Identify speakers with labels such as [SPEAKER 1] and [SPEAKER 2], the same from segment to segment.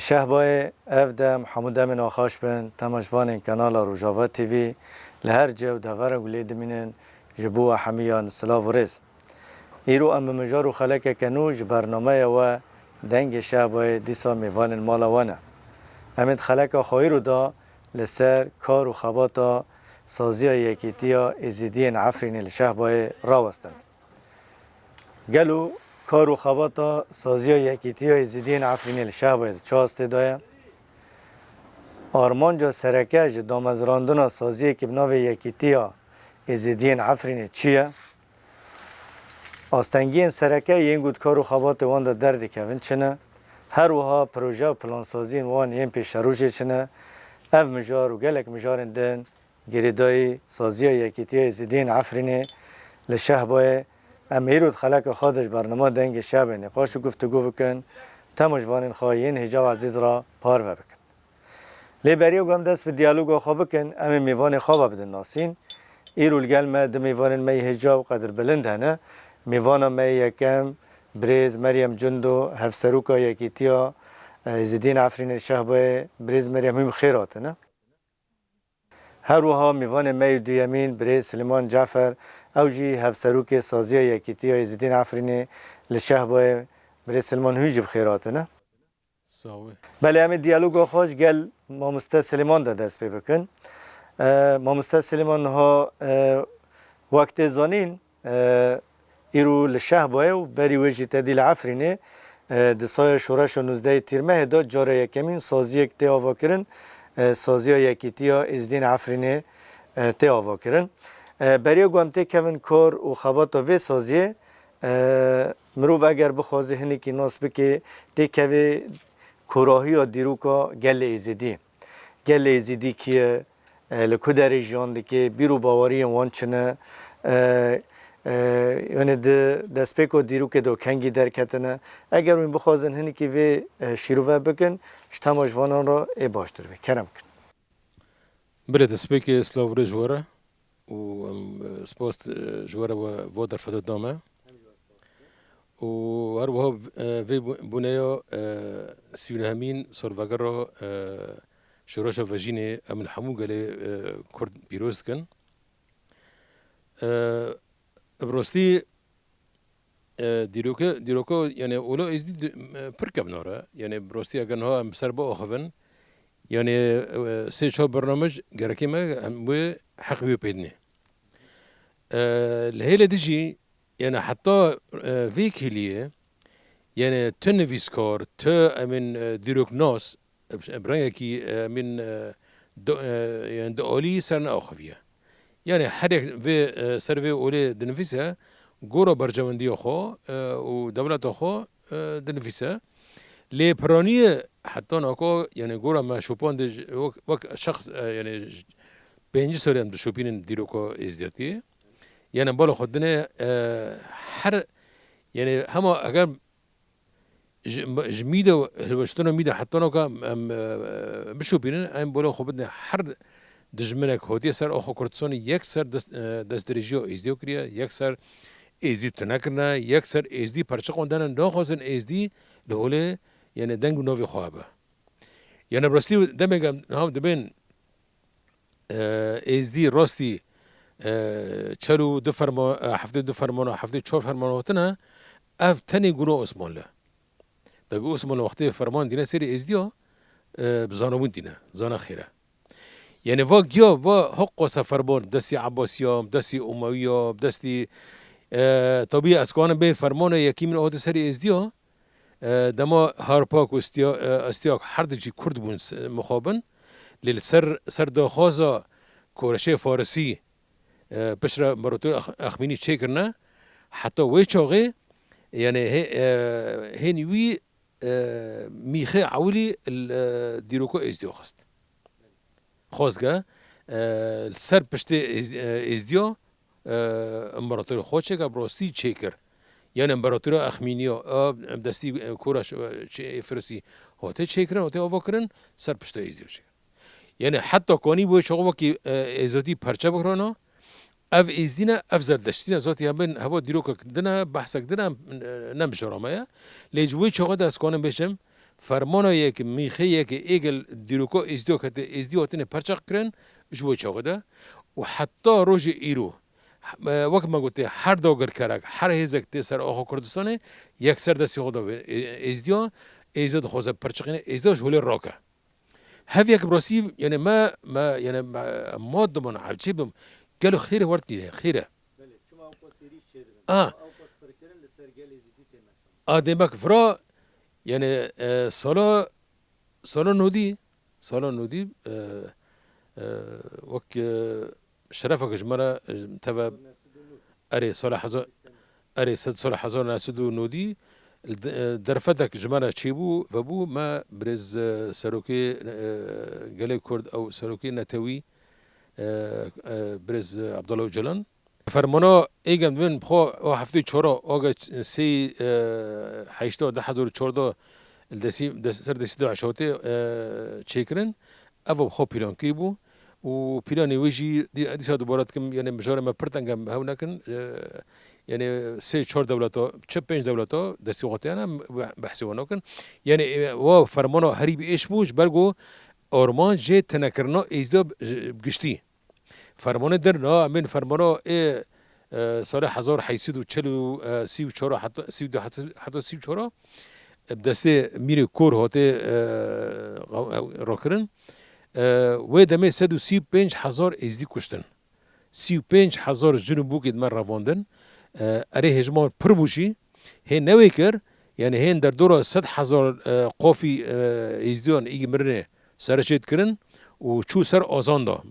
[SPEAKER 1] شهبای افده محمود امین آخاش بن تماشوان کانال روجاوا تیوی لهر جو دور ولید منن جبو حمیان سلاو رز ایرو ام مجارو خلک کنوج برنامه و دنگ شهبای دیسا میوان مالاوانه امید خلک خواهیرو دا لسر کار و خباتا سازی یکیتیا ازیدین عفرین لشهبای راوستن گلو کار و خباتا سازی یکیتی های زیدین عفرین الشهبای چاسته دایا آرمانجا سرکه جه دامزراندنا سازی که بناوی یکیتی ها زیدین عفرین چیه؟ آستنگین سرکه این گود کار و خبات وان دا دردی که ون چنه هر وها پروژه و پلانسازی وان این پیش روشه چنه اف مجار و گلک مجارن دن گریدای سازی یکیتی های زیدین عفرین لشهبای امیرود خلق خودش برنامه دنگ شب نقاش و گفتگو بکن تمجوان خواهین هجا عزیز را پار بکن لیبریو گم دست به دیالوگ خواب بکن امی میوان خواب بدن ناسین ایرول گل ما ده میوان می هجا و قدر بلند هنه میوان می یکم بریز مریم جندو هفسروکا یکیتیا زدین عفرین شهبای بریز مریم هم خیرات نه هر وها میوان می دویمین بریز سلیمان جعفر اوجی هفسروک سازی یکیتی های زیدین عفرینی لشهبای بری سلمان هیچ بخیراته نه؟ بله همین دیالوگ خوش گل مامسته سلیمان دا دست پی بکن مامسته سلیمان ها وقت زانین ایرو لشهبای و بری وجی تدیل عفرینی دسای شورش و 19 تیرمه دا جاره یکمین سازی یک تی آوا کرن سازی یکیتی ها زیدین عفرینی تی آوا کرن برای گوامته کون کار و خبات و سازیه مروف اگر بخوازه هنی که ناس بکه دی که کراهی و دیروکا گل ایزیدی که لکودر جانده که بیرو باوری وان چنه یعنی دست پیک و دیروک دو کنگی در کتنه اگر این بخوازن هنی که وی شیروه بکن شتما جوانان را ای باشتر بی کرم کن
[SPEAKER 2] بله دست پیک اسلاو رجواره و سپاس جواره و در فتاد نامه و هر وها وی بنایا سیونه سرواگر را شراش وجینه امن حمو گله کرد پیروز کن براستی دیروکا یعنی اولا ازدی پرکب ناره یعنی براستی اگر نها هم سر با آخوان یعنی سه چهار برنامج گرکی ما هم حق بیپیدنه الهيلة ديجي يعني حتى فيك هليه يعني تنفيسكار من ديروك ناس برانكي من يعني دولي سرنا أخفية يعني حرك في سرفي أولي دنفيسها جورا برجواندي خو ودولة خو دنفيسها لبرانية حتى ناكو يعني جورا ما شوبان دج وك شخص يعني بينجي سريان بشوبين ديروكا إزدياتي يعني بالا خدنا هر يعني هما اگر جميده الوشتنا ميده حتى نوكا بشو بينن ام بالا خدنا هر دجمنك هودي سر اخو كرتسوني يك سر دست دريجو ازديو كريا يك سر ازدي تنكرنا يك سر ازدي پرچه خوندن ناخوزن ازدي لهوله يعني دنگ نوفي خوابه يعني برستي دمگم هم دبن ازدي راستي چلو دو فرمان هفته دو فرمان هفته چهار فرمان وقتنا اف تنی گروه اسمان له طب اسمان وقتی فرمان دینه سری ازدیا بزانمون دینه زانا خیره یعنی وا گیا وا حق سفربان دستی عباسیام دستی امویام دستی طبیعی اسکان به فرمان یکی من آهات سری ازدیا دما هارپاک و استیاق هر دجی کرد بون مخابن لیل سر داخازا کورشه فارسی بشرا مرتون اخمینی چه کرنا حتی وی چاقه یعنی هنوی میخه عولی دیروکو ازدیو خست خوزگه سر پشت ازدیا امپراتوری خودشه که براستی چیکر یعنی امپراتوری اخمینیا دستی کورش فرسی هاته چیکرن هاته آوا کرن سر پشت ازدیا چیکر یعنی حتی کانی بوی شغل که ازادی پرچه بکرانا اف ازدینا اف زردشتینا ذاتی هم هوا دیروک کدنا بحث کدنا نمیشرامه لیجوی شغل دست کنم بشم فرمانه یک میخه یک ایگل دیروکو ازدیو کت ازدیو هاتنه پرچه کرن جوی شغل ده و حتی روز ایرو وقت ما گفته هر دوگر کرک هر هزک تسر آخو کردستانه یک سر دستی خدا ازدیو ازد خوزه پرچقینه ازدیو جوله راکه هف یک براسی یعنی ما یعنی ماده من عجیبم قالوا خيره ورتي خيره ديمك فرا يعني صلاة نودي وك شرفك جمرة تبع أري صلاة حزار أري صد صلاة حزار ناسدو نودي درفتك جمرة تشيبو فبو ما برز سروكي قالي كرد أو سروكي نتوي برز عبدالله جلان فرمانا ایگم من بخوا او هفته چورا آگه سی حیشتا ده هزار چوردا سر دستی دو عشاته چیکرن او بخوا پیران کی بو و پیرانی ویجی دیسا دوبارات کم یعنی مجاره ما پرتنگم هاو نکن یعنی سی چور دولتا چه پنج دولتا دستی وقتی انا بحثی ونکن یعنی و فرمانا هریب ایش بوش برگو آرمان جه تنکرنا ایزدا بگشتی فرمانه در نه من فرمانه سال 1834 حتی 32 حتی 34 بدست میره کور هاته راکرن و دمه 135,000 ازدی کشتن 35,000 جنوبو که من رواندن اره هجمان پر بوشی هی نوی کر یعنی هین در دورا 100,000 قافی ازدیان ایگی مرنه سرچید کرن و چو سر آزان دا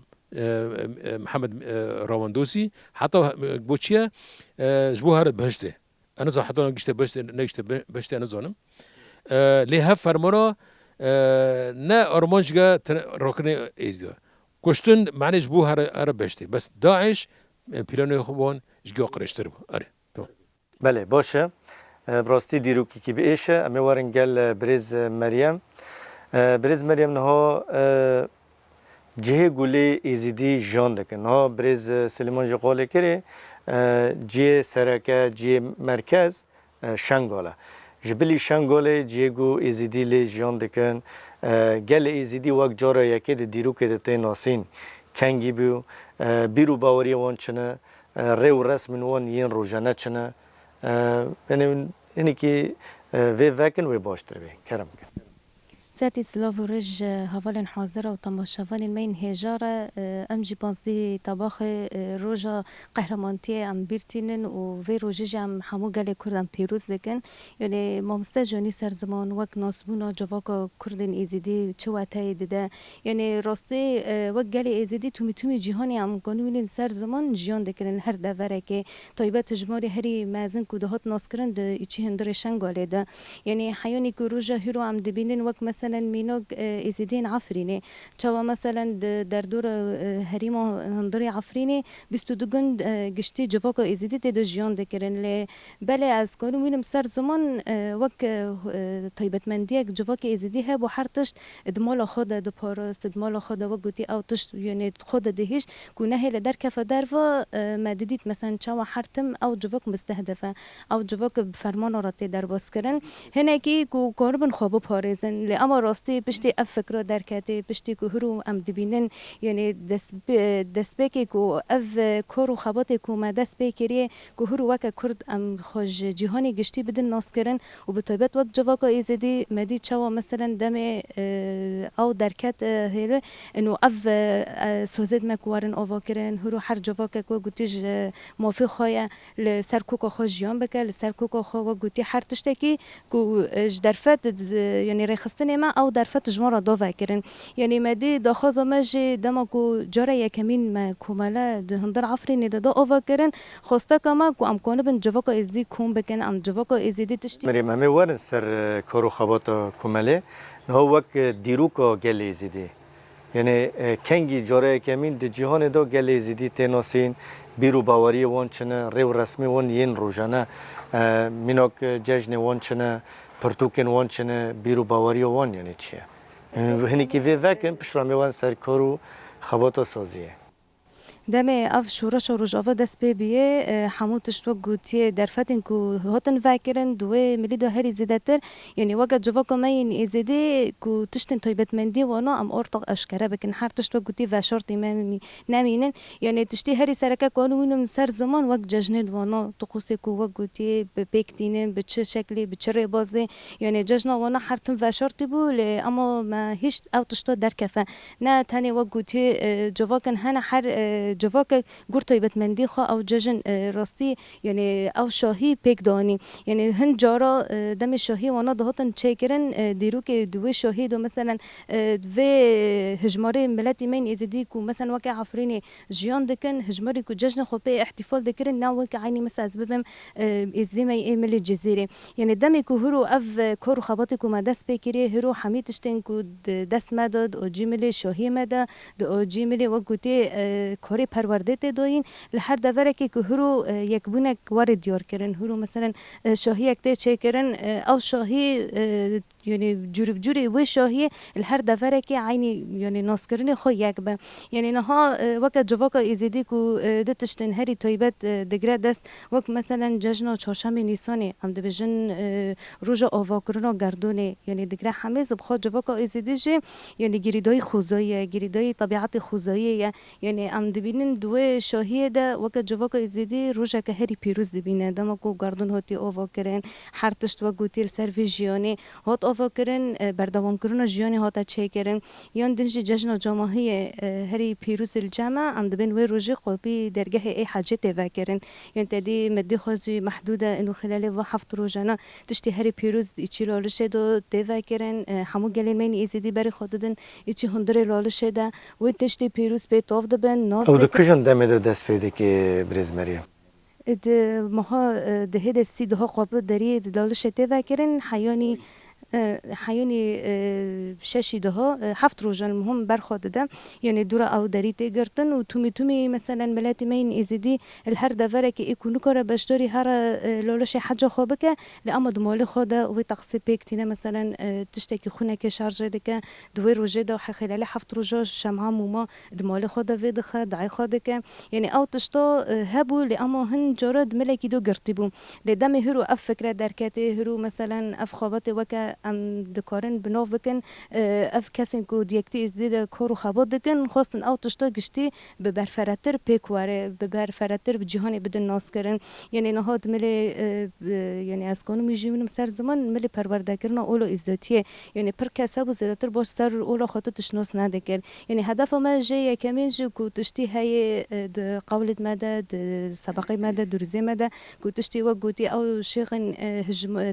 [SPEAKER 2] محمد راواندوسی حتی بوچیه جبو هر بهشته انا زا حتی نگشته بهشته نگشته بهشته انا زانم لیه فرمانا نه ارمانجگا راکنه ایزدیا کشتن معنی جبو هر بهشته بس داعش پیرانه خوبان جگا قرشتر بو اره تو
[SPEAKER 1] بله باشه براستی دیروکی که بیشه امی وارنگل بریز مریم نها جه گوله ایزیدی جان دکن نها بریز سلیمان جقاله کره جه سرکه جه مرکز شنگاله جبلی شنگاله جه گو ایزیدی لی جان دکن گل ایزیدی وقت جارا یکی دی دیروکی دی ناسین کنگی بیو بیرو باوری وان چنه ریو رسم وان ین روزانه چنه یعنی که وی وکن وی باشتر بی کرم کن
[SPEAKER 3] ذاتي سلاف رج هفالن حاضرة وتماشافالن مين هجارة ام جي بانسدي طباخ روجا قهرمانتي ام بيرتينن و في روجيج ام حمو قالي كردن بيروز لكن يعني مامستاجوني سر زمان وك ناسبونا جواكا كردن ايزيدي چواتاي دده يعني راستي وك قالي ايزيدي تومي جيهاني ام قانونين سر زمان جيان دكرن هر دفره که طيبه تجماري هري مازن كودهات ناس کرن ده ايچي هندر شنگاله ده يعني حياني که روجا هيرو ام دبينن وك مثلا مينوغ ازيدين عفريني تشوا مثلا در دور هريمو هندري عفريني بيستو دگن گشتي جواكا ازيدي تدو جيان دكرن ل بله از كانو مينم سر زمان وك طيبت منديك جواكا ازيدي هبو حرتشت ادمال خود د پاراست ادمال خود وگوتي او تشت يعني خود دهش كونه هله در كف دروا مدديت مثلا تشوا حرتم او جواك مستهدفه او جواك بفرمان راته در باس کرن هناكي کو قربن خوب پاريزن اما راستی پشتی اف فکر درکته پشتی که هرو ام دبینن یعنی دست بکی که اف کار و خبات که ما دست بکریه که هرو وک کرد ام خوش جهانی گشتی بدن ناس کرن و به طیبت وقت جواکا ایزدی مدی چوا مثلا دم او درکت هیله انو اف سوزد مکوارن آوا کرن هرو هر جواکا که گوتیج موافق خواهی لسر کوکا خوش جیان بکه لسر کوکا خواه گوتی هر تشتکی که درفت یعنی رخصتنی ما او درفت جمارا داوا کرن یعنی مدی داخوز ماجی دما کو جاره یکمین ما کوماله ده هندر عفرین ده دا آوا کرن خواسته کما کو ام کنه بن جواکا ازدی کوم بکن ام جواکا ازدی تشتی
[SPEAKER 1] مریم همه ورن سر کارو خبات کوماله نه وقت دیروکا گل ازدی یعنی کنگی جاره کمین د جهان دو گلی زیدی تناسین بیرو باوری وان چنه ریو رسمی وان ین روزانه میناک جشن وان چنه پرتوکن وان چنه بیرو باوری وان یعنی چیه؟ هنی که وکن پشرامی وان سرکارو خبات سازیه.
[SPEAKER 3] دمه اف شورش و رجاوه دست پی بیه همو تشتو گوتیه در فتن کو هاتن فکرن دوه ملی دو هری زیدتر یعنی وقت جوا کمین ازیده کو تشتن طیبت مندی وانا ام ارتق اشکره بکن هر تشتو گوتی و شرط من نمینن یعنی تشتی هری سرکه قانونم سر زمان وقت جشن وانا طقوسی کو وقت گوتی بپیکتینن به چه شکلی به چه ربازه یعنی جشن وانا هر تن و شرطی بول اما ما هیچ او تشتو در کفه نه تنی وقت گوتی جوا کن هن هر جواک گور طیبت مندی خو او جشن راستی یعنی او شاهی پیک دانی یعنی هن جارا دم شاهی وانا دهاتن چیکرن دیرو که دوی شاهی دو مثلا و هجماره ملتی من ازدی کو مثلا وقع عفرینی جیان دکن هجماری کو جشن خو به احتفال دکرن نه وقع عینی مثلا سببم ازدیمه ایمل الجزیره یعنی دمی کو هرو اف کور خباتی کو ما دست بکری هرو حمیتشتن کو دست مداد او جیمل شاهی مدا او جیمل وقتی کاری پرورده ته دوین لهر دوره که هرو یک بونه وارد دیار کردن هرو مثلا شاهی یک ته چه کردن او شاهی یعنی جوری و شاهی هر دوره که عینی یعنی ناس کردن خو یک به یعنی نها وقت جواکا ازیدی کو دتشتن هری طیبت دگره دست وقت مثلا جشن چهارشنبه نیسانی ام دبیجن روزا آواکرنا گردونه یعنی دگره همه زبخوا جواکا ازیدی جه یعنی گریدای خوزایی گریدای طبیعت خوزایی یعنی ام دبینن دو شاهی ده وقت جواکا ازیدی روزا که هری پیروز دبینه دما کو گردون هاتی آواکرن هر تشت و گوتیل سرویجیانی هات آواکرن بردوام کردن جیانی هات چه کردن یان دنج جشن جماهی هری پیروز الجامعه ام دبین و روزی قبی درگاه ای حاجت وکرن یعنی تدی مدی خودی محدوده انو خلال و هفت روزانه تشتی هری پیروز ایچی لالشه دو وکرن همو گلمین ازیدی بر خوددن ایچی هندره لالشه ده و تشتی پیروز به طاف دبن ناس
[SPEAKER 1] او دکجن دم دو دست پیدا که بریز مریم
[SPEAKER 3] ده مها ده هد سی ده خواب داری لالشه ته وکرن حیانی ششی ده هفت روزان مهم برخواد یعنی دورا او داری تگرتن و تومی مثلا ملت مین ازدی الهر دوره که ایکونو کار بشداری هر لالش حاجه خوابه که لام دمال خود و تقصی پیکتینه مثلا تشتکی خونه که شارژه دکه دوی روزه ده خلال هفت روزه شمعه موما دمال خود وید خد دعای خود که یعنی او تشتا هبو لام هن جرد ملکی دو گرتیبو لدم هرو اف فکر درکته هرو مثلا اف خوابت وک ام دکارن بناف بکن اف کسین کو دیکتی ازدید کارو خبات دکن خواستن او تشتا گشتی به برفرتر پیکواره به برفرتر به جهانی بدن ناس کرن یعنی نهاد ملی یعنی از کانو میجیونم سر زمان ملی پرورده کرنا اولو ازداتیه یعنی پر کسا بو زیادتر باش سر اولو خاطر تشناس ندکر یعنی هدف ما جه کمین جو کو تشتی های قولت مده سبقی مده درزی مده کو تشتی و گوتی او شیخن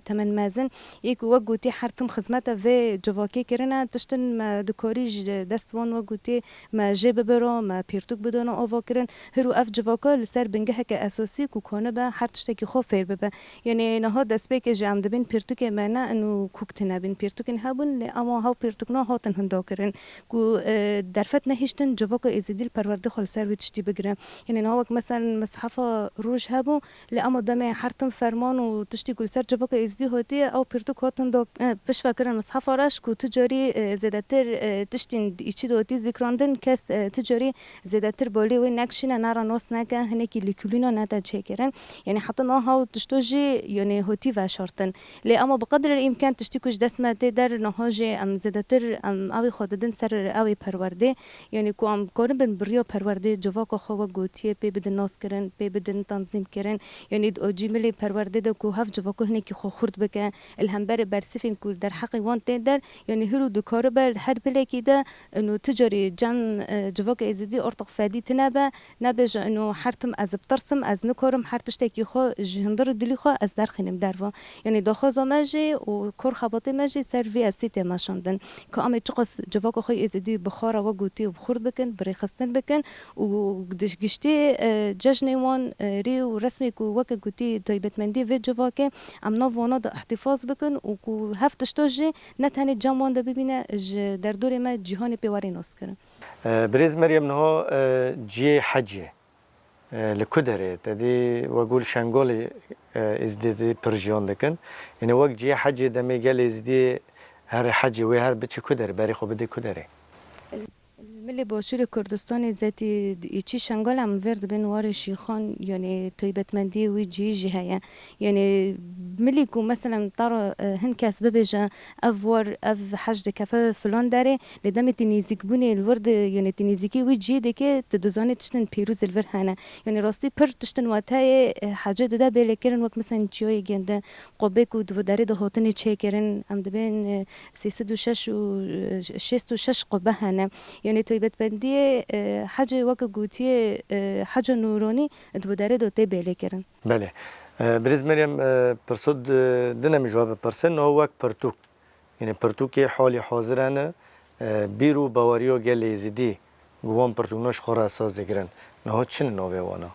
[SPEAKER 3] تمن مازن یک و گوتی حرتم خدمت و جواکی کرنا تشتن ما دکاریج دستوان و گوتی ما جه ببرا ما پیرتوک بدن آوا کرن هرو اف جواکا لسر بنگه که اساسی کو کنه به هر تشتکی خوب فیر ببه یعنی نها دست به که جام دبین پیرتوک منه انو کوکت نبین پیرتوک هبون اما ها پیرتوک نه هاتن هندا کرن کو درفت نهشتن جواکا ازدیل پرورده خل سر و تشتی بگیره یعنی نها مثلا مصحف روج هبو اما دم حرتم فرمان و تشتی کل سر جواکا ازدی هاتی او پیرتوک هاتن دا پش فکرن مصحف راش کو تجاری زیادتر تشتین ایچی دوتی ذکراندن کس تجاری زیادتر بالی و نکشینه نرا ناس نکه هنکی لیکولینا نتا چیکرن یعنی حتی نه ها تشتوجی یعنی هوتی و شرطن لی اما بقدر الامکان تشتی کش دست مده در نهاجی ام زیادتر ام اوی خوددن سر اوی پرورده یعنی کو ام کارن بن بریا پرورده جواکا خو گوتیه پی بدن ناس کرن پی بدن تنظیم کرن یعنی جیملی پرورده ده کو هف جواکا هنکی خو خورد بکه الهمبر برسفین کو در حقی وان در یعنی هرو دکار بر هر بلکی ده انو تجاری جم جواکا ازدی ارتق فادی تنبه نبج انو حرتم از بترسم از نکارم هر تشتکی خو جهندر دلی خو از در خینم دروا یعنی داخل ماجی و کور خبات ماجی سروی از سیت ماشوندن که ام چقص جواکا خو ازدی بخار و گوتی و بخورد بکن برخستن بکن و گشتی جشن وان ری و رسمی کو وک گوتی طیبت مندی و جواکا ام نو وانا احتفاظ بکن و کو هفت اشتاجی نتانی جاموان ده ببینه در دور ما جهان پیواری ناس کرن.
[SPEAKER 1] بريز مريم نهو جي حجي لكدري تدي وأقول شنغول ازدي برجيون لكن يعني وقت جي حجي دمي قال ازدي هر حجي وهر بتش كدري باري خو بدي كدري
[SPEAKER 3] ملی باشور کردستان ذاتی ایچی شنگال هم ورد بین وار شیخان یعنی طیبتمندی و جی هیا یعنی ملی کو مثلا طار هن کس ببیجه افور اف حج دکفه فلان داره لدم تنیزیک بونه الورد یعنی تنیزیکی و جی دکه تدزانی تشتن پیروز الور هنه یعنی راستی پر تشتن واتای حاجه ده بله کرن وقت مثلا چیای گنده قبه کو دو داره ده هاتن چه کرن ام دبین 306 و 606 قبه هنه یعنی طیبت بندی حج وقت گویی حج نورانی دو داره دوته بله کرن.
[SPEAKER 1] بله بريز مريم برصد دنا جواب برسن هو وقت برتوك يعني برتوكي حالي حاضرانه بيرو باوريو قال يزيدي قوام برتوك نش خورا اساس ذكرن نهو چن نوبه وانا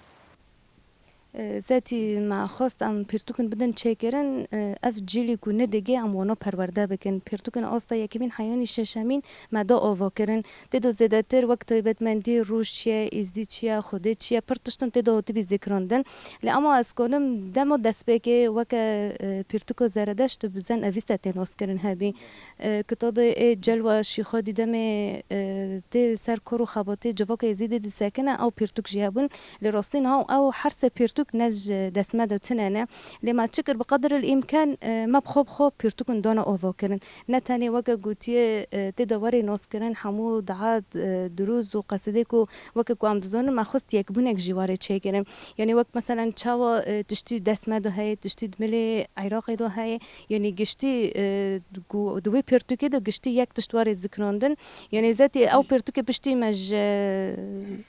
[SPEAKER 3] ذاتی ما خواست ام پرتوکن بدن چکرن اف جیلی کو ندگه ام وانا پرورده بکن پرتوکن آستا یکمین حیانی ششمین مدا آوا کرن تدو زدتر وقت طیبت مندی روش چیه ازدی چیه خوده چیه پرتشتن تدو تبی ذکراندن لی اما از کنم دمو دست بکه وک پرتوکو زردشت بزن اویست تناس کرن هبی کتاب جلوه شیخا دیدم تی سر کرو خباته جواک ازیده دی سکنه او پرتوک جیابون لی راستین ها او حرس پرتوک نج دسمه دو تنانه لما تشكر بقدر الإمكان ما بخوب خوب بيرتوكن دونا أوفا كرن نتاني وقا قوتي تدواري ناس كرن حمو دعاد دروز و قصدكو وقا كو عم دزون ما خست يكبونك جواري تشي كرن يعني وقت مثلا تشاوا تشتي دسمه دو هاي تشتي دملي عراقي دو هاي يعني قشتي دوي بيرتوكي دو قشتي يك تشتواري ذكراندن يعني ذاتي أو بيرتوكي بشتي مج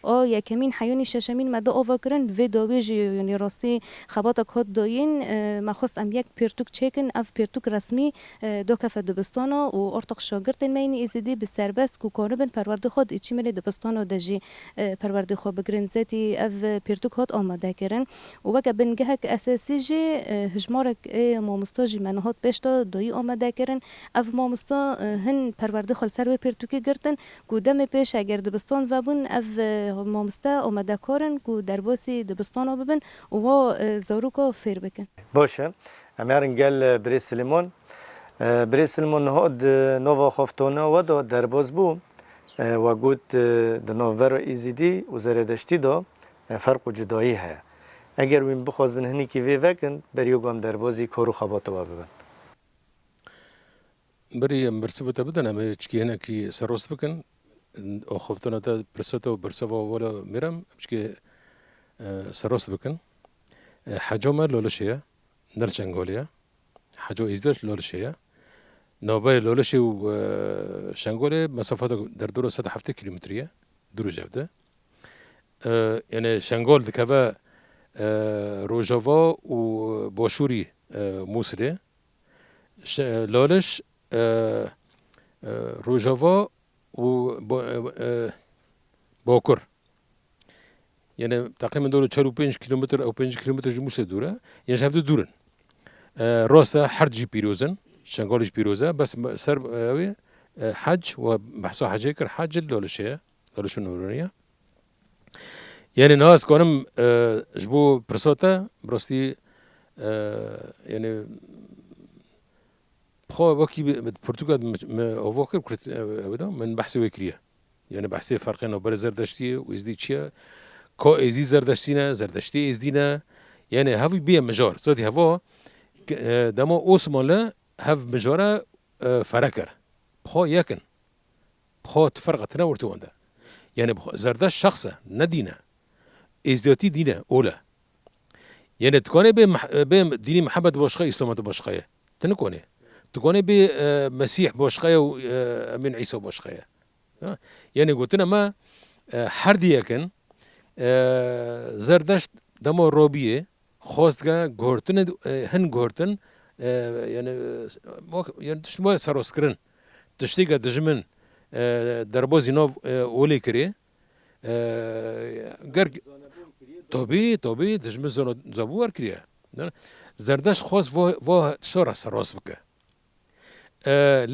[SPEAKER 3] يكمين حيوني ششمين ما دو أوفا كرن في دو بيجي يعني راستی خباتک هات داین ما خواست ام یک پرتوک چکن اف پرتوک رسمی دو کف دبستانا و ارتق شاگردن مینی ازدی به سربست کو کاربن پرورده خود ایچی ملی دبستانا دجی پرورده خود بگرن زتی اف پرتوک هات آماده کرن و وقت بنگهک اساسی جی هجمارک مامستاجی منهات پشتا دایی آماده کرن اف مامستا هن پرورده خال سر و پرتوکی گرتن کو دم پیش اگر دبستان و بون اف مامستا آماده کارن کو درباسی دبستانا ببن و زاروکا فیر بکن.
[SPEAKER 1] باشه امیرن قال بريس سليمون هاد نوفا خفتونا ودا درباز بو و قلت دنوفر ایزیدی و زردشتی دا فرق و جدایی ها اگر وین بخواست بن هنی کی وی وکن بریوگام دربازی کارو خباتو ببن
[SPEAKER 2] بری مرسبت بدن اما چکی هنه کی سروست بکن او خفتونا تا برسوتا و برسوا ولا میرم چکی سروست بکن حجومه لولشيه نرجنگوليه حجو ازدش لولشيه نوبه لولشي و شنگوله مسافات در دور 107 کیلومتریه دور جفته يعني شنگول دكفا روجافا و باشوري موسري لولش روجافا و باكر يعني تقريبا دور 45 كيلومتر او 5 كيلومتر جموس دوره يعني شفت دورن راسا حرجي بيروزن شنغولش بيروزا بس سر حج وبحثوا حجيكر حج لولشيه لولش نورانيه يعني ناس كونم جبو برسوتا بروستي يعني بخو وكي برتغال اوفوكر كرت من بحث وكريه يعني بحث فرقين وبر زردشتي وازديتشيا كو ازي زردشتينا زردشتي ازدينا يعني هافي بيا مجار صدي هفو دمو اوسماله هاف مجارة فركر بخو يكن بخو تفرق تناورتو عنده يعني زردش شخصة ندينه ازدياتي دينه أولى يعني تكوني بين ديني محبة باشقية إسلامات باشقية تنكوني تكوني بمسيح باشقية ومن عيسى باشقية يعني قلت لنا ما حردي يكن زردش دمو روبيه خواستگاه گورتن هن گورتن يعني تشتمو سروس كرن تشتيقه دجمن دربوزي نوف اولي كري گرگ طبي دجمن زبور كري زردش خواست و شورا سروس بك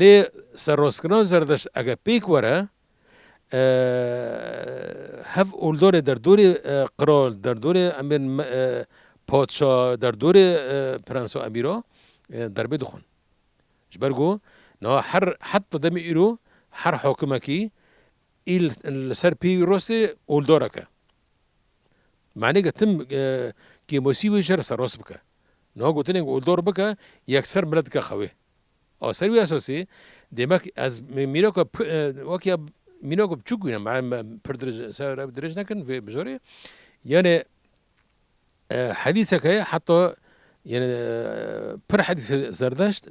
[SPEAKER 2] لی سراسکران زردشت اگه پیک وره هف اولدار در دور قرال در دور امین پادشاه در دور پرنس و امیرا در بدخون جبرگو نه هر حتی دم ایرو هر حاکمه کی سر پی روسی اولداره که معنی که تم که موسیقی شر سراس بکه نه گوتنی اولدار بکه یک سر ملت که خواه آسری اساسی demek از میراک وقتی میراک بچوکیم من پردرج سر درج نکن و بجوری یعنی حدیثه که حتی یعنی پر حدیث زردشت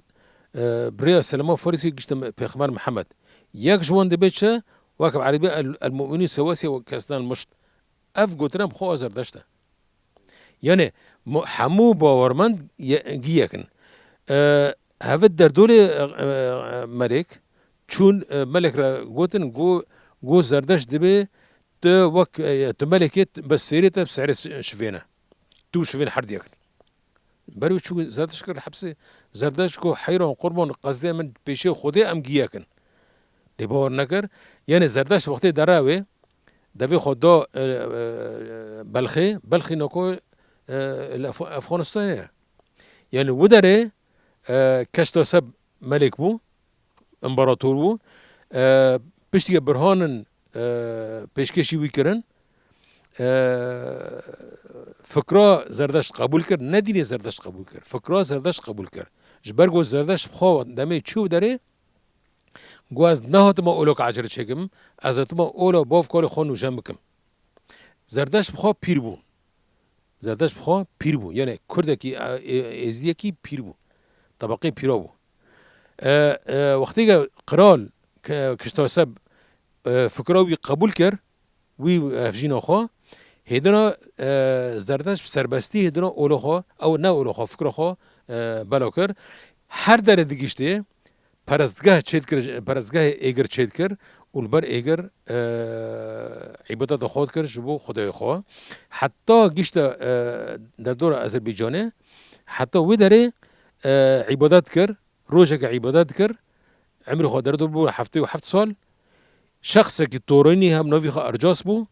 [SPEAKER 2] برای سلمان فارسی گشتم پیغمبر محمد یک جوان دبیچه واقع عربی المؤمنین سواسیه و کسان مشت اف گوترم خو زردشته یعنی همو باورمند گیکن هفت در دور ملک چون ملک را گوتن گو زردشت دبی تو وقت تو ملکت بس سیرت بسعر شفينه تو شفين حرد ياكل بري شو زردش كر حبسي زردش كو حيران قربان قصدي من بيشي خودي ام گياكن دي باور نكر يعني زردش وقتی دراوي دبي خدا بلخي نكو افغانستان يعني ودره کشتا سب ملک بو امپراتور بو پشتی برهانن پیشکشی وی کرن فکرا زردشت قبول کرد ندینی زردشت قبول کرد فکرا زردشت قبول کرد جبرگو زردشت بخوا دمی چیو داره گو از نه ما اولو که عجر چکم از ما اولو باف کار خونو جمع کم زردشت بخوا پیر بو زردشت بخوا پیر بو یعنی کردکی ازدیکی پیر بو طبقه پیرو بو وقتی که قرال کشتا سب فکراوی قبول کرد وی افجین خوا هیدنا زردشت سربستی هیدنا اولو خوا او نه اولو خوا فکر خوا بلا کرد هر در دیگشته پرستگاه چید کرد پرستگاه ایگر چید کرد اولبر ایگر عبادت خود کرد جبو خدای خوا حتی گشت در دور آذربایجانه حتی وی داره عبادت کرد روزه عبادت کرد عمر خود در دور بو هفته و 7 سال شخص که تورینی هم نوی خوا ارجاس بو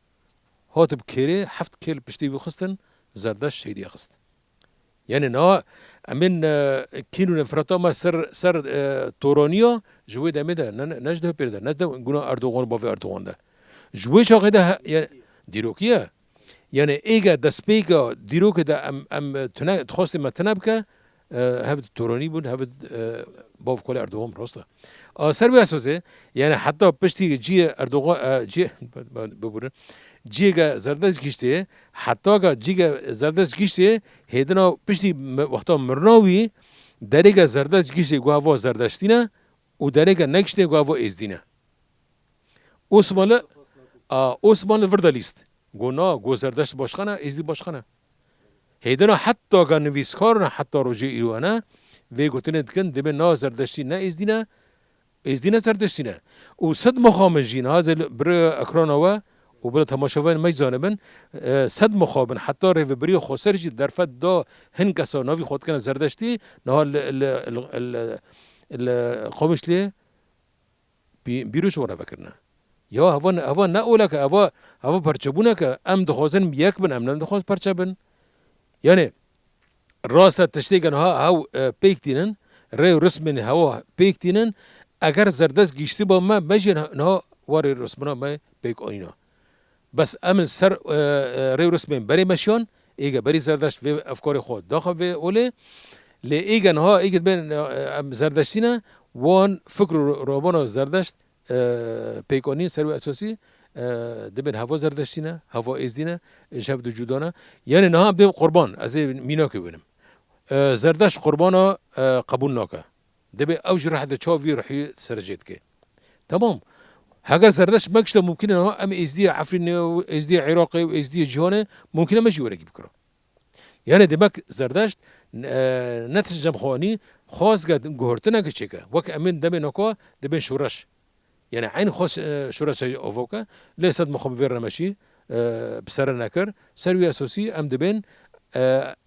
[SPEAKER 2] هات بکیره 7 کیل پشتی بخستن زردشت شهیدی خست یعنی نه امین کینو نفرتا ما سر تورانیا جوی دمه ده نجده پیرده نجده گناه اردوغان باوی اردوغان ده جوی شاقه ده یعنی دیروکیه یعنی ایگه دسپیگه دیروک ده ام تخواست ما تنب که هفت تورانی بود هفت باف کل اردوغان راسته سر بی اساسه یعنی حتی پشتی جی اردوغان جی ببورن جیگا زردش گشته حتی که جیگا زردش گشته هیدنا پشتی وقتا مرناوی درگا زردش گشته گوهوا زردشتینه و درگا نگشته گوهوا ازدینه osmanlı vردالیست گونا گو زردشت باشخانه ازدی باشخانه هیدنا حتی که نویسکارنا حتی روژه ایوانه وی گوتنه دکن دبه نا زردشتی نه ازدینه زردشتینه و صد مخامجین هازل برای اکرانوه و برای تماشاوین میزانبن صد مخابن حتی ریوبری خسرجی در فد دا هن کسا ناوی خود کنه زردشتی نه قومش لیه بیروش ورا بکرنه یا هوا نه اولا که هوا پرچبونه که ام دخوازن یک بن ام دخواز پرچبن یعنی راست تشتیگن هاو پیک دینن ریو رسمن هوا پیک دینن اگر زردشت گیشتی با ما مجین نه واری رسمنا ما پیک آینا بس امن سر ریو رسمن بری مشیان ایگه بری زردشت و افکار خود داخل و اوله لی ایگه نها ایگه بین زردشتینه وان فکر روبانا زردشت پیکانی سر و اساسی دبن هوا زردشتینه هوا ازدینه شفت جودانه یعنی نه هم دب قربان از مینا که بینم زردشت قربانا قبول ناکه دبی اوج راح ده چاوی راحی سرجت که تمام اگر زردشت مکشته ممکنه نه ام ازدی عفرین و ازدی عراقی و ازدی جهانه ممکنه مجی ورگی بکره یعنی دمک زردشت نتیجه خوانی خاص گد گهرتنه که چیکه وک امین دم نکو دبن شورش یعنی عین خاص شورش اوفوکه لیست مخابر رمشی بسر نکر سروی اساسی ام دبن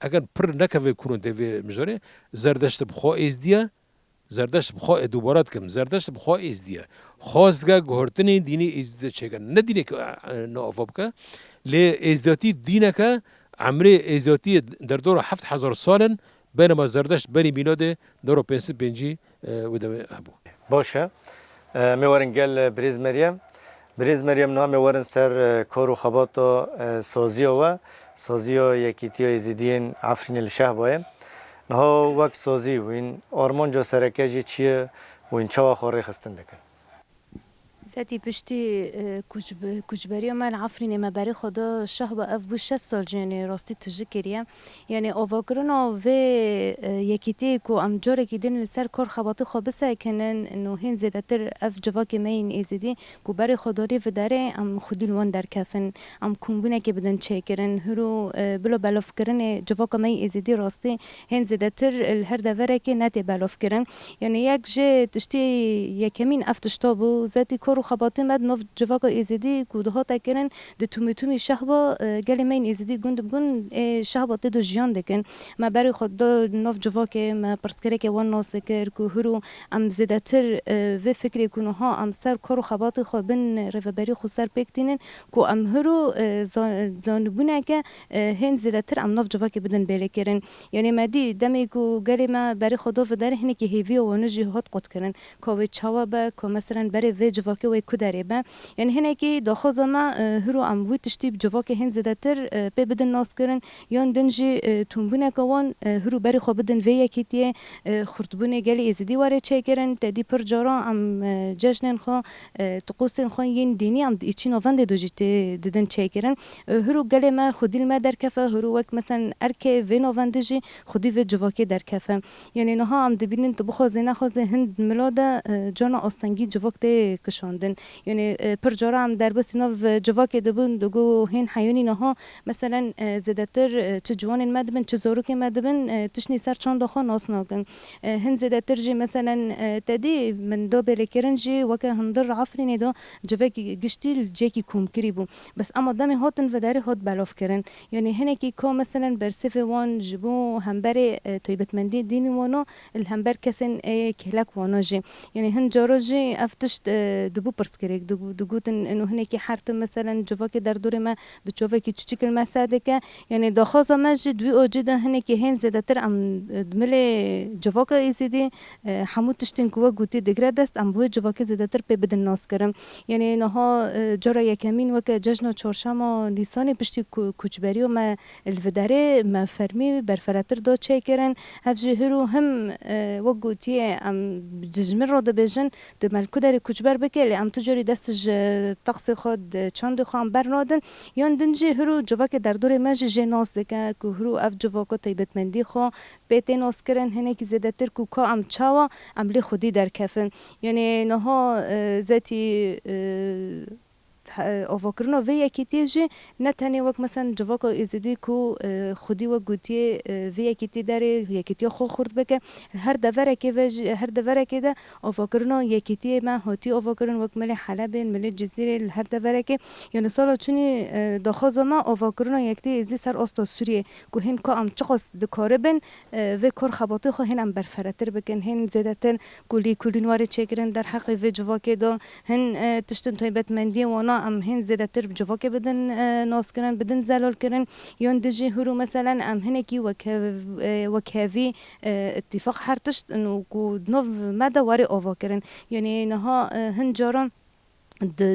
[SPEAKER 2] اگر پر نکوه کنون دوی مجاره زردشت بخوا ازدیه زردشت بخوا دوبارات کم زردشت بخوا ازدیه خواستگاه گهرتنی دینی ازدیه چکن نه دینی که نافاب که لی ازدیاتی دینه که عمره ازدیاتی در دور 7000 سالن بینما زردشت بینی بیناده دور 55 ودمه هبو
[SPEAKER 1] باشه میوارن گل بریز مریم نام میوارن سر کار و خبات سازی یکیتی ازیدین عفرین الشه بایم نه وقت سازی و این آرمان جا سرکجی چیه و این چه خاره خستن دکن
[SPEAKER 3] ذاتی پشتی کجبری من عفرین ما برای خدا شهب اف بو 6 سال جنی راستی تجکریه یعنی آواگرنا و یکیتی کو ام جاره کی دین سر کار خباتی خو بسه کنن انه هین زیادتر اف جواک مین ازیدی کو برای خداری و داره ام خودی لون در کفن ام کومبونه که بدن چیکرن هرو بلو بلاف کرن جواک مین ازیدی راستی هین زیادتر هر دوره که نتی بلاف کرن یعنی یک جه تشتی یکمین افتشتابو ذاتی کار خباتی مد نف جواک ازیدی کوده ها تکرن د تومی شهبا گلی مین ازیدی گند بگن شهبا تدو جیان دکن ما برای خود نف جواک ما پرسکره که وان ناسکر کو هرو ام زیادتر و فکری کنه ها ام سر کار خباتی خود بن رفبری خود سر پکتینن کو ام هرو زانبونه که هن زیادتر ام نف جواک بدن بیل کرن یعنی مدی دمی کو گلی ما برای خدا و داره هنی که هیوی و نجی هات قط کرن کوی چوابه کو مثلا برای و جواک و کداره با یعنی هنی که داخل ما هرو ام وی تشتی جواک هن زیادتر به بدن ناس کرن یان دنجی تونبونه کوان هرو برای خود بدن و یکیتی خردبونه گلی ازدی واره چه کرن تدی پر جارا ام جشن خو طقوس خو ین دینی ام ایچی نوند دوجیت ددن چه کرن هرو گلی ما خودی ما در کفه هرو وقت مثلا ارکه و نوندجی خودی و جواک در کفه یعنی نه ام دبینن تو بخوازه نخوازه هند ملاده جانا آستنگی جواک ده کشاندن یعنی پر جارا ام در بس نو جواک دبون دگو هین حیونی نه مثلا زیادتر چه جوان مدبن چه زوروک مدبن تشنی سر چند خو ناس ناکن هن زیادتر جی مثلا تدی من دو بلکرنجی وک هندر عفرینی دو جواک گشتیل جیکی کوم کریبو بس اما دم هاتن و داره هات بلاف کرن یعنی هنکی کو مثلا برسف وان جبو همبر طیبت مندی دینی وانو الهمبر کسن کلک وانو جی یعنی هن جارو جی افتش دبو پرسکریک دگوتن انه هنکی حرت مثلا جواک در دور ما بچوفکی چچیکل مساده که یعنی داخل ماجی دوی اوجد هنکی هن زیادتر ام دمل جواک ایزیدی حمود تشتن کوه گوتی دگره دست ام بو جواک زیادتر په بدن ناس کرم یعنی نها جرا یکمین وک جشن چهارشنبه نیسان پشتی کوچبری و ما الوداره ما فرمی برفراتر دو چه کرن هفجه هرو هم وک گوتی ام جزمر رو دبیجن دملکو در کوچبر بکلی ام تجاری دستش تقص خود چند خام برنادن یان دنجی هرو جواک در دور ماج جناس دکه که هرو اف جواک طیبت مندی خو بیت ناس کرن هنه کی زیادتر کو کا ام چاوا ام لی خودی در کفن یعنی نها ذاتی آواکرنا و یکیتی جی نه تنی وقت مثلا جواک ازدی کو خودی و گوتی و یکیتی داره یکیتی خو خورد بکه هر دوره که هر دوره که ده آواکرنا یکیتی ما هاتی آواکرن وقت مل حلب مل جزیره هر دوره که یعنی سالا چونی داخل ما آواکرنا یکیتی ازدی سر آستا سوریه کو هن کا ام چقاس دکاره بن و کار خباتی خو هن ام برفراتر بکن هن زیادتر کلی نواری چکرن در حق و جواک دو هن تشتن طیبت مندی وانا ام هن زیادتر جواک بدن ناس کرن بدن زلال کرن یان دجی هرو مثلا ام هنکی وکاوی اتفاق هرتشت انو کو نو ماده واری آوا کرن یعنی نها هن جارم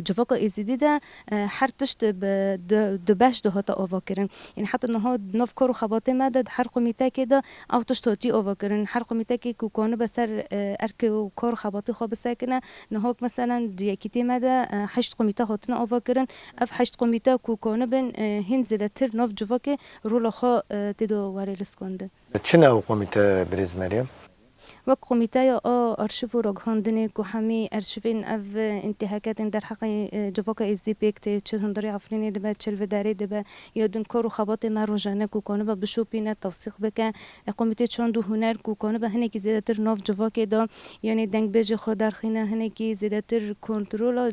[SPEAKER 3] جواک ازیدی ده هر تشت د باش ده هات آوا کرن یعنی حتی نه نف کارو خباته مدد هر قمیته که ده او تشت هاتی آوا کرن هر قمیته که کوکانه بسر ارک و کار خباته خواب سکنه نه مثلا دیکیتی مده 8 قمیته هاتن آوا کرن اف 8 قمیته کوکانه بن هند زیادتر نف جواک رول خو تدو واری لسکنده
[SPEAKER 1] چنه قمیته بریز مریم
[SPEAKER 3] وک قمیته یا ارشیف و رگهاندنی که همه ارشیفین اف انتهاکات در حق جواک ازدی پیکته چه هندری عفرینی دبه چه الوداری دبه یا دن کار و خبات ما روزانه کوکانه و بشوپینه توثیق بکن قمیته چند و هنر کوکانه به هنی که زیادتر ناف جواک دا یعنی دنگ بیج خود در خینه هنی که زیادتر کنترل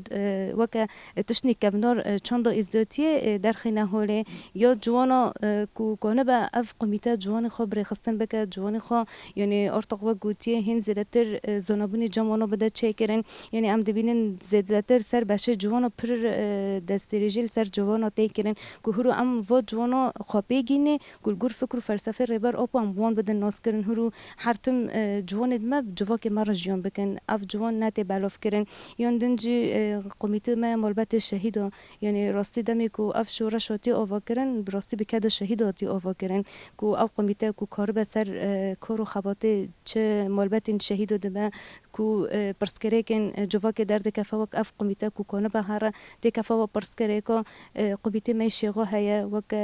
[SPEAKER 3] وک تشنی کبنار چند ازدیاتی در خینه هوله یا جوانا کوکانه به اف قمیته جوان خو برخستن بکن جوان خو یعنی ارتق و کمیته هن زیادتر زنابونی جوانو بده چه کرن یعنی ام دبینن زیادتر سر باشه جوانو پر دستریجل سر جوانو تی کرن که هرو ام و جوانو خوابه گینه گلگور فکر و فلسفه ریبر آب ام وان بدن ناس کرن هرو هرتم جوان ما جوا که مرا جیان بکن اف جوان نت بلاف کرن یان دنجی کمیته ما ملبت شهیدا یعنی راستی دمی کو اف شورا شاتی آوا کرن براستی بکد شهیداتی آوا کرن کو او کمیته کو کار به سر کارو خباته چه ملبت شهید دمه کو پرسکره کن جوا که درد کفا وک اف کمیته کو کنه به هر دی کفا و پرسکره کو کمیته می شیغا هيا وک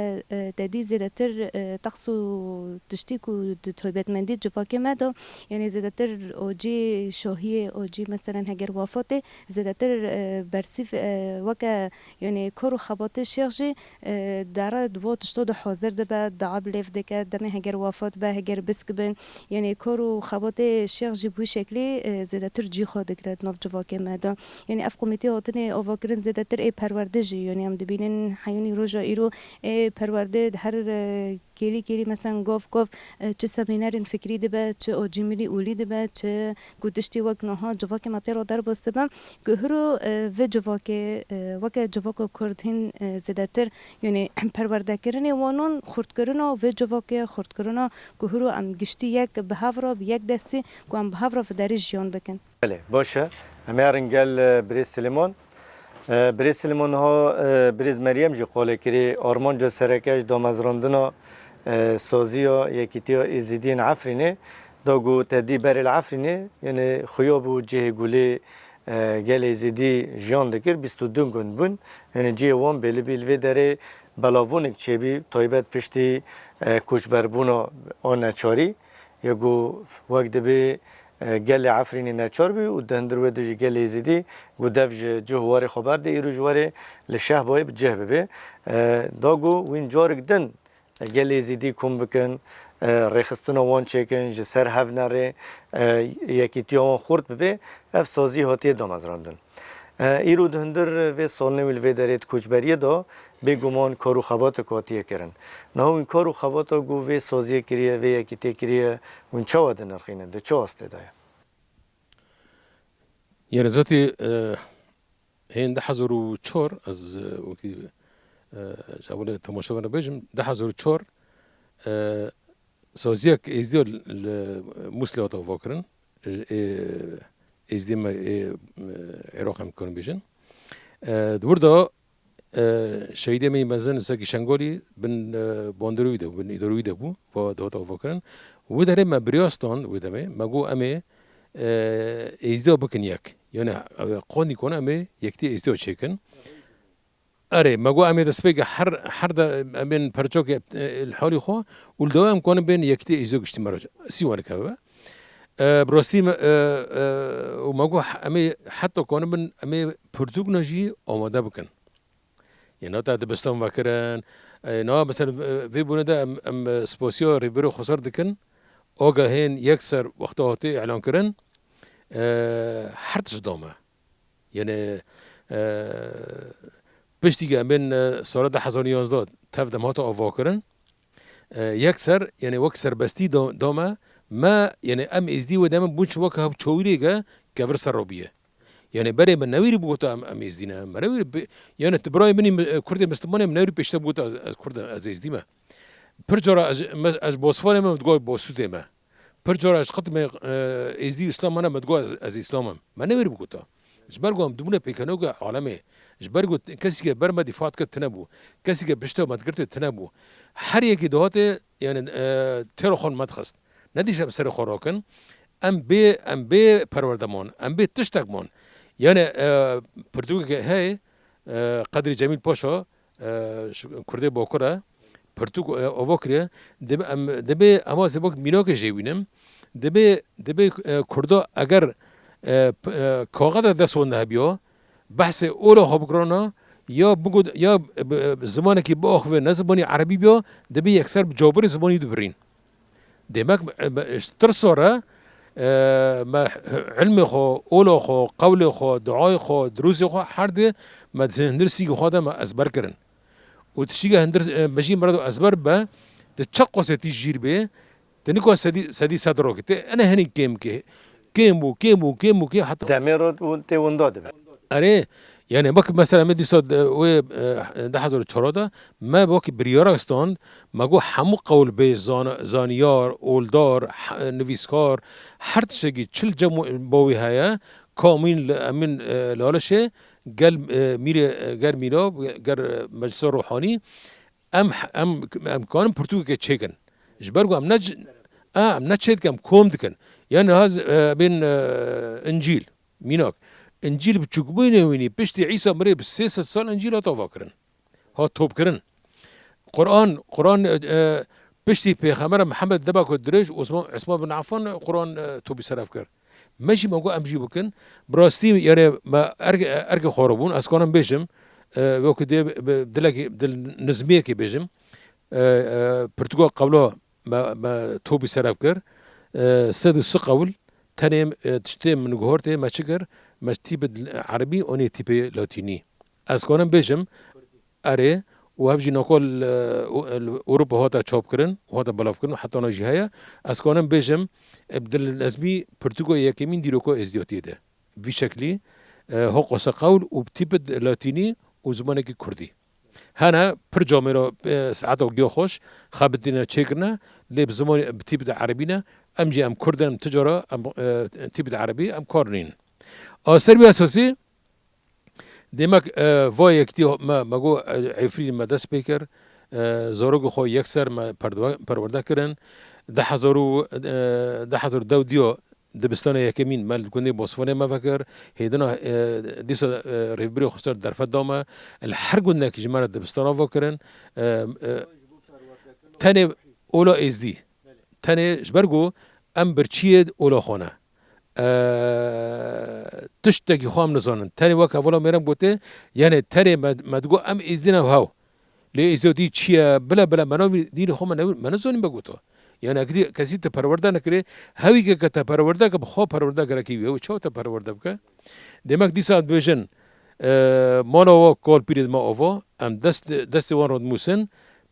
[SPEAKER 3] تدی زیادتر تقصو تشتی کو توبت مندی جوا که مدو یعنی زیادتر اوجی شاهی اوجی مثلا هگر وفات زیادتر برسیف وک یعنی کارو خباته شیخجی داره دو تشتود حاضر ده دعاب لیف دکه دم هگر وفات به هگر بسک بن یعنی کارو خبات شیخ جی بو شکلی زیادتر جی خود کرد ناف جواکه مادا یعنی اف کمیته هاتن آواکرین زیادتر ای پرورده جی یعنی هم دبینن حیونی روزا ایرو ای پرورده هر کلی مثلا گاف چه سمینار فکری ده چه اوجیمری اولی ده چه گوتشتی وک نها جواکه ماته رو در بستم که هرو و جواکه وک جواکه کردین زیادتر یعنی پرورده کردن وانون خورد کردن و جواکه خورد کردن که هرو ام گشتی یک به هفرا به یک دستی که ام به هفرا فداری جیان بکن.
[SPEAKER 1] بله باشه همه رنگل بریز سلیمان ها بریز مریم جی قاله کری آرمان جا سرکش دامزراندنا سازیا یکیتیا ازیدین عفرینه داگو تدی بر العفرینه یعنی خیاب و جه گوله گل ازیدی جان دکر 22 گون بون یعنی جه وان بلی بیلوی داره بلاوونک چه بی تایبت پشتی کوچبربونا آن نچاری یا گو وقت به گل عفرینی نچار بی و دهندر و دوجی گل ازیدی گو دفج جوهوار خبر ده ایرو جواره لشه بای بجه ببه داگو وین جارک دن گل ازیدی کم بکن رخستنا وان چکن جسر هف نره یکی تیان خورد ببه اف سازی هاتی دامزراندن ایرو دهندر و سالنه ویل دارید کوچبریه دا به گمان کارو خبات کاتیه کرن نه این کارو خبات گو و سازی کریه و یکی تی کریه اون چه واده نرخینه ده چه هسته دایه
[SPEAKER 2] يعني ذاتي هين ده حضروا تشور از وقتی جاول تماشا وانا بيجم ده حضروا تشور سازيك ازديو المسلمات وفاكرن ازدي ما عراق هم كانوا بيجن دوردا شهيده می مزن ساكي شنگولي بن باندرويده بن ادرويده بو و دوتا وفاكرن و داره ما برياستان و دمه مگو امه ازدیو بکن یک یعنی قانی کنه امی یکتی ازدیو چکن اره مگو امی دست بگه هر دا امین پرچوک الحالی خو ولدوام کنه بین یکتی ازدیو گشتی مراجع سیوانه که براستی و مگو امی حتی کنه بین امی پرتوگ نجی آماده بکن یعنی تا دبستان وکرن نه مثلا وی بونه ده ام سپاسیا ریبرو خسار دکن آگه هن یک سر وقتا هاتی اعلان کرن هرتش دامه یعنی پشتی که امین سال 2011 تفدم هاتا آوا کرن یک سر یعنی وقت سر بستی دامه ما یعنی ام ازدی و دامه بونچ وقت هم چویری که ور سر روبیه یعنی برای من نویری بگوتا ام ازدی نه منویری یعنی تبرای منی کرد مستمانی منویری پیشته بگوتا از کرد از ازدی ما پرجارا از باسفانه من متگاه باسوده ما پرجارا از قطم ازدی اسلام من متگاه از اسلامم من نویری بگوتا جبرگو هم دمونه پیکنوگا عالمه جبرگو کسی که برما دفاعت کرد تنبو کسی که بشته مد کرد تنبو هر یکی دهات یعنی تیرو خون مدخست ندیش سر خوراکن ام به پروردمان ام به تشتگمان یعنی پرتوگه که هی قدر جمیل پاشا کرده باکره پرتوگ آواکره دبی اما زباک مینا که جوینم دبی کرده اگر کاغذ دستون نه بیا بحث اولا خواب کرانا یا بگود یا زمانی که با آخوه نه زبانی عربی بیا دبی یکسر جابر زبانی دبرین دمک ترساره ما علم خو اولا خو قول خو دعای خو دروز خو هر ده ما هندرسی خو ده ما ازبر کرن و تشیگه هندر مجی مرد ازبر با تشقص تیجیر به تنيكو سدي صدرو كت انا هني كيم حتى
[SPEAKER 1] دمیر و تی ونداده به
[SPEAKER 2] اره يعني بك مثلا مدي صد و ده حضر چرادا ما باك بريارستان ما جو حمو قول بي زانيار اولدار نویسکار هر تشگی چل جمع باوی هيا كامين امين لالشه قال قال ميلاب قال مجلس روحاني ام كان برتوك تشيكن جبرگو ام نچید کم کوم دکن یعنی هاز بین انجیل میناک انجیل بچوکبوی نوینی پشت عیسی مری به 300 سال انجیل ها تاوا کرن ها توب کرن قرآن پشتی پیغمبر محمد دبا کو درج عثمان بن عفان قرآن توبی صرف کرد ماشي ما امجي بكن براستي يعني ما ارجع خربون اسكانم بيجم وقت دل نزميه كي بيجم برتغال قبله ما توبي سراب كر سدو سقول تاني تشتي من جهورته ما شكر ما تيب عربي أوني تيب لاتيني اسكانم بيجم اري وهبجي نقول اوروبا هذا تشوب كرن وهذا بلاف كرن حتى انا جهايا اسكانم بيجم بدل الازمي برتغال يكمين ديروكو ازديوتي ده في شكلي هو قصة قول وبتيب لاتيني وزمانك كردي هنا برجامي رو ساعات وجو خوش خابدنا تشيكنا لي بزمان بتيب عربينا امجي ام كردن تجارة ام تيب عربي ام كورنين سربي اساسي ديمك فاي كتي ما جو عفرين ما داس بيكر زوروغو خو يكسر ما پرورده کرن ده هزار دوديو دبستان یکمین مال کنی بوسفونه ما فکر هیدنا دیسا ریبری خستر درفت دامه الحر گونه که جمعه دبستان فکرن تنه اولا ازدی تنه جبرگو ام برچید اولا خانه تشتکی خام نزانن تنه وقت اولا میرم گوته یعنی تنه مدگو ام ازدی نه هاو لی ازدی چیه بلا منو دین خو من زونیم بگوتو يعني اكيد كسي تپرورده نکره هوی که تپرورده که بخو پرورده کرا کی و چو تپرورده بک دماغ دي ساعت بيجن مانو کول پیرید ما اوو ام دست وان رود موسن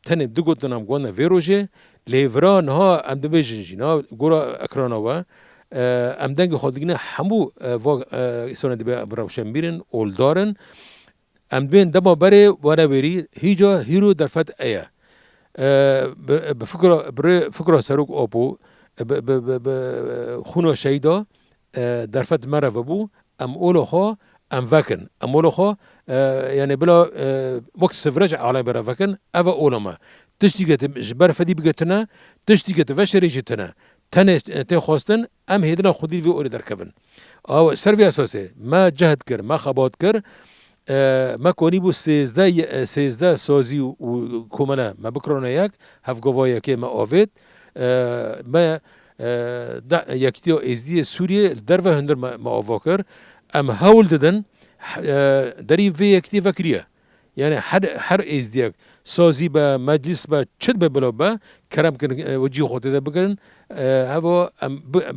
[SPEAKER 2] تن دگوت نام گونه ویروجه لیوران ها ام دبیجن جنا گورا اکرانوا ام دنگ خودگینه همو و سونه دی براوشن بیرن اول دارن ام بین دما بره وانا وری هیجا هیرو درفت ایا بفكرة سروق أبو خونو شيدا درفت مرة وبو أم أولو خا أم فكن أم أولو خا يعني بلا وقت سفرج على برا فكن أفا أولما تشتيجت جبر فدي بقتنا تشتيجت وشري جتنا تنه تخواستن أم هيدنا خدي في أولي دركبن أو سرفي أساسي ما جهد كر ما خبات كر ما کنی بو سیزده سازی و کومنه ما بکرانه یک هف گواهی که ما آوید ما یکتیو ازدی سوریه در و هندر ما آواکر ام هول دادن داری وی یکتی فکریه یعنی هر ازدیک سازی با مجلس با چد به بلا با کرم کن وجی خودت بگن هوا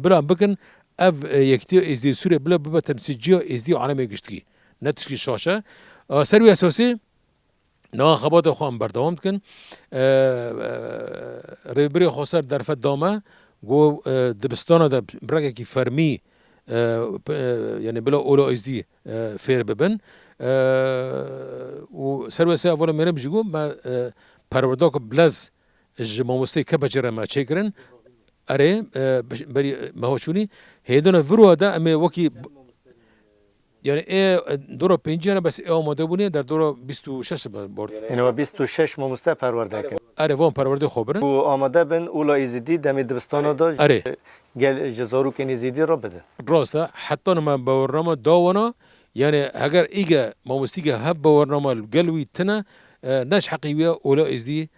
[SPEAKER 2] بلا بکن اف یکتیو ازدی سوریه بلا با تمسیجی ازدی عالم گشتی نتشكي شاشة سروي أساسي نا خبات خوام بردوام كن ريبري خسر درفت دامه جو دبستانا دا برقه كي فرمي يعني بلا أولا إزدي فير ببن و سروي أساسي أولا ميرم جيگو ما پرورداك بلز ماموستي كبجره ما چكرن أري بري ما هو شوني هيدونا فروا دا أمي وكي يعني دورا پنجره بس آماده بونه در دورا 26 برد
[SPEAKER 1] اینو 26 ماموسته پرورده کن
[SPEAKER 2] اره وام پرورده خوبرن
[SPEAKER 1] و آماده بن اولا ایزدی دم دبستان داشت
[SPEAKER 2] اره
[SPEAKER 1] گل جزارو که نیزیدی را بده
[SPEAKER 2] راسته حتی ما باورنامه داوانا يعني اگر ایگه ماموستیگه هب باورنامه الگلوی تنه نش حقیقیه اولا ایزدی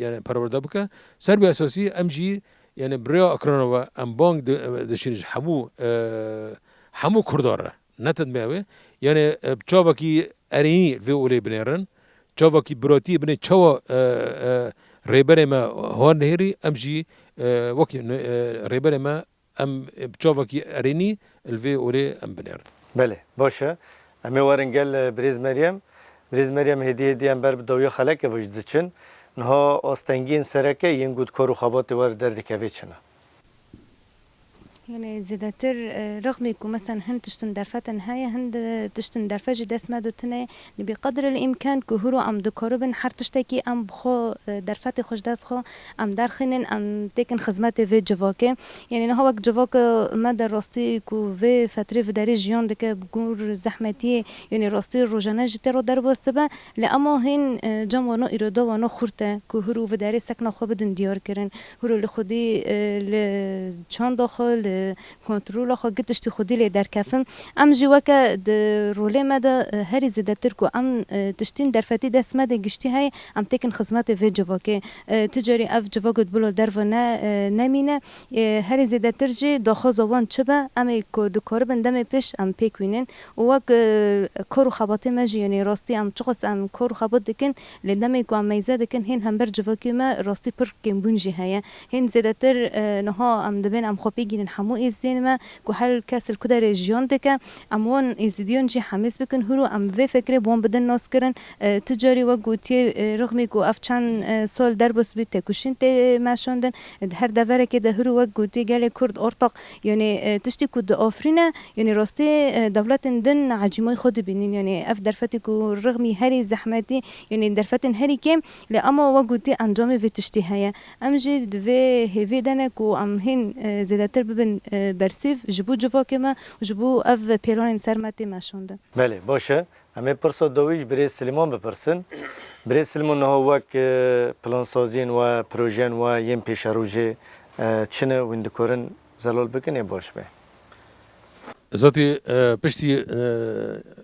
[SPEAKER 2] يعني پرورده بکه سر به اساسی امجی يعني بریا اکرانو ام بانک دشینش همو کرداره نتن میاوه یعنی چاوا کی ارینی وی اولی بنیرن چاوا کی براتی بنی چاوا ریبر ما هون نهری امجی وکی ریبر ما ام چاوا کی ارینی الوی اولی ام بنیر
[SPEAKER 1] بله باشه امی وارنگل بریز مریم هدیه ام بر بدوی خلک وجد چن نها آستنگین سرکه ین گود کارو خبات ور درد کوی چنه
[SPEAKER 3] يعني زيادتر رغم يكون مثلا هن تشتن درفتن هاي هند تشتن درفج دست ما دوتنه بقدر الامكان كهرو ام دكاربن هر تشتكي ام بخو درفت خوش دست خو ام درخنن ام تكن خدمات في جواكه يعني نه وقت جواك ما در راستي كو في فتره في داري جيان دك بقول زحمتي يعني راستي روجانه جترو در بستبه لاما هن جمانو اراده وانو خورته كهرو في داري سكن خو بدن ديار كرن هرو لخودي ل چان داخل کنترل خو گتشتی خودی لی در کفن ام جوکه د روله مده هری زده ترکو ام تشتین درفتی دست مده گشتی های ام تکن خدمت وی جواکه تجاری اف جواکت بلو در و نمینه هری زده ترجی داخل زوان چبه ام کو دکار بندم پیش ام پیکوینن و وک کارو خباته مجی یعنی راستی ام چقص ام کارو خبات دکن لدم کو ام میزه دکن هن هم بر جواکی ما راستی پر کم بونجی های هن زده تر نها ام دبن ام خوابی گیرن همو ازدین ما که هر کس الکده رژیون دکه اموان ازدیون جی حماس بکن هرو ام و فکر بون بدن ناس کرن تجاری و گوتی رغمی که افچان سال در بس بیت تکوشین ت ماشوندن هر دوره که ده هرو و گوتی گله کرد ارتق یعنی تشتی کد آفرینه یعنی راستی دولت دن عجیمای خود بینین یعنی اف درفتی که رغمی هری زحمتی یعنی درفتن هری کم لاما و گوتی انجام و تشتی هیا ام جد و هیوی دنه که ام هن زیادتر ببین برسیف جبو جواکه ما جبو اف پیران سرمتی ماشونده
[SPEAKER 1] بله باشه همه پرسا دویش برای سلیمان بپرسن برای سلیمان نه وک پلان سازین و پروژن و یم پیش روزه چنه ویندکورن زلال بکنه باش به
[SPEAKER 2] ذاتی پشتی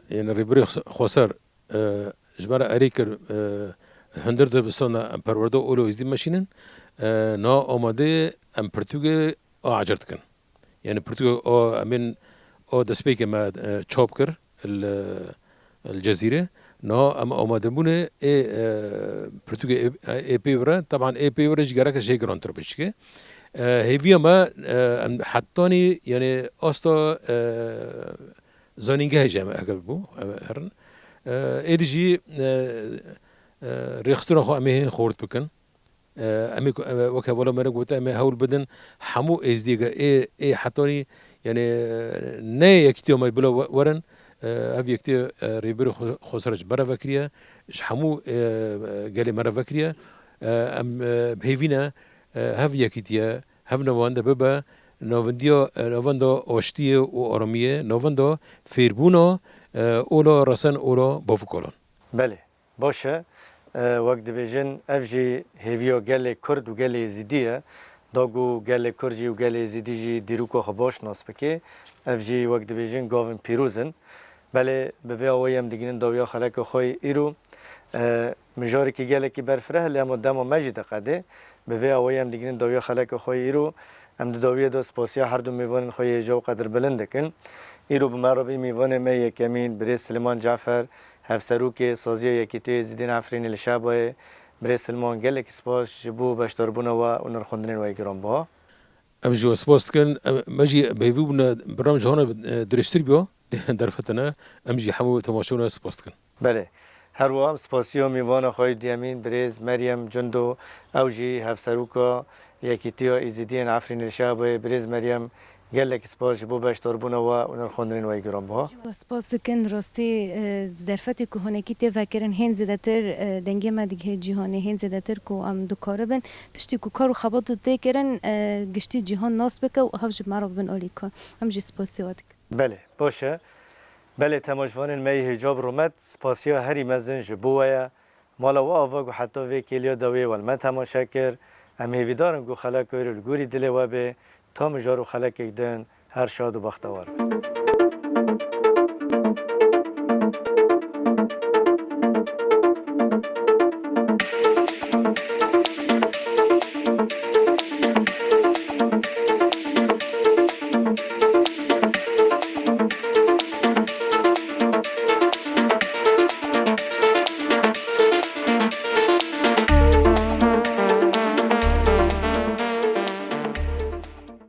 [SPEAKER 2] یعنی ریبری خسر جبر اریکر هندرد بسنا پرورده اولو ازدی ماشینن نا آماده ام پرتوگ آجرت کن يعني برتغال امين دسبيك ما تشوبكر الجزيره نو اما امادمونه برتغال اي بيورا طبعا اي بيورا جارك شي جرانتر بشكي هيفيا ما حطاني يعني استا زانينجه جامع اقلبو هرن ادجي ريختنا خو امين خورت بكن امی وقت ولا مرا قلت امی هول بدن حمو از دیگه ای حتانی یعنی نه یکتی ما بلا ورن هف یکتی ریبر خسرج مرا فکریه اش حمو قال مرا فکریه ام بهینا هف یکتیه هف نوانده ببا نوانده آشتی و آرامیه نوانده فیربونا اولا رسن اولا بافکاران
[SPEAKER 1] بله باشه وقت بیجن افجی هیویا گل کرد و گل زیدیه داگو گل کردی و گل زیدی جی دیروکو خباش ناس بکی افجی وقت بیجن گاون پیروزن بله به وی آوایم دیگرین داویا خلق خوی ایرو مجاری که گل کی برفره لیام دما مجید قده به وی آوایم دیگرین داویا خلق خوی ایرو ام داویا دو سپاسیا هر دو میوان خوی جو قدر بلند کن ایرو به مرابی میوان می یکمین بری سلیمان جعفر هفسروک سازی یکیتی زیدین عفرین الشابه برای سلمان گله که سپاس جبو باشتر بونه و اونر خوندن و ایگرام با
[SPEAKER 2] ام جو سپاس کن مجی بهیو بنا برنامج هانا درشتری بیا در فتنه ام جی همو تماشون سپاس کن
[SPEAKER 1] بله هر وام سپاسی و میوان خواهی دیامین بریز مریم جندو اوجی هفسروکا یکیتی و زیدین عفرین الشابه بریز مریم گله که سپاس جبو باشتر بونه و اونر خوندن و ایگرام با
[SPEAKER 3] سپاس کن راستی ظرفتی که هنکی تفکرن هن زدتر دنگه ما دیگه جهانی هن زدتر کو ام دکاره بن تشتی کو کارو خباتو تکرن گشتی جهان ناس بکه و هفج معرف بن آلیکا هم جی سپاسی وادک
[SPEAKER 1] بله باشه بله تماشوان می حجاب رومت سپاسیا هری مزن جبوه مالا و آوا گو حتی وی کلیا دوی والمه تماشا کر ام هیویدارن گو خلق کویر گوری دل و به تا مجارو خلق ایدن هر شاد و بختوار